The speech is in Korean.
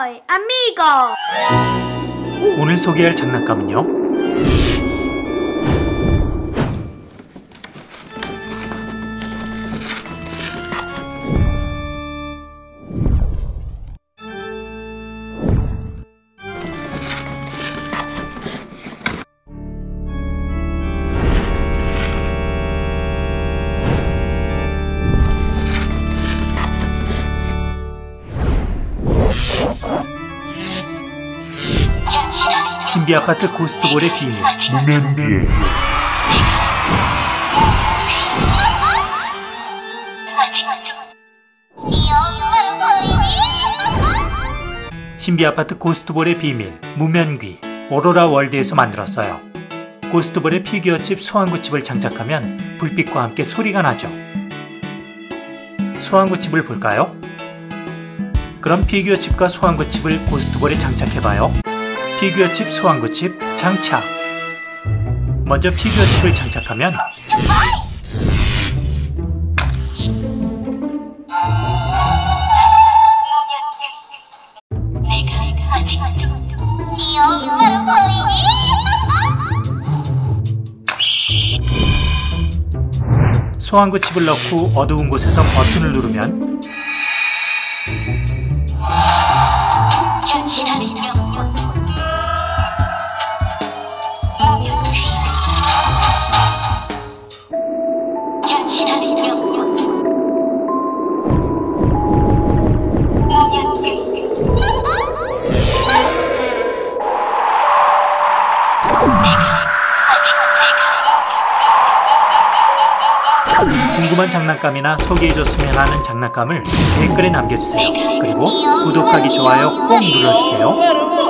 Soy amigo. 오늘 소개할 장난감은요? 신비아파트 고스트볼의 비밀 무면귀. 신비아파트 고스트볼의 비밀 무면귀 오로라 월드에서 만들었어요. 고스트볼의 피규어칩 소환구칩을 장착하면 불빛과 함께 소리가 나죠. 소환구칩을 볼까요? 그럼 피규어칩과 소환구칩을 고스트볼에 장착해봐요. 피규어칩 소환구칩 장착. 먼저 피규어칩을 장착하면 소환구칩을 넣고 어두운 곳에서 버튼을 누르면 궁금한 장난감이나 소개해줬으면 하는 장난감을 댓글에 남겨주세요. 그리고 구독하기, 좋아요 꼭 눌러주세요.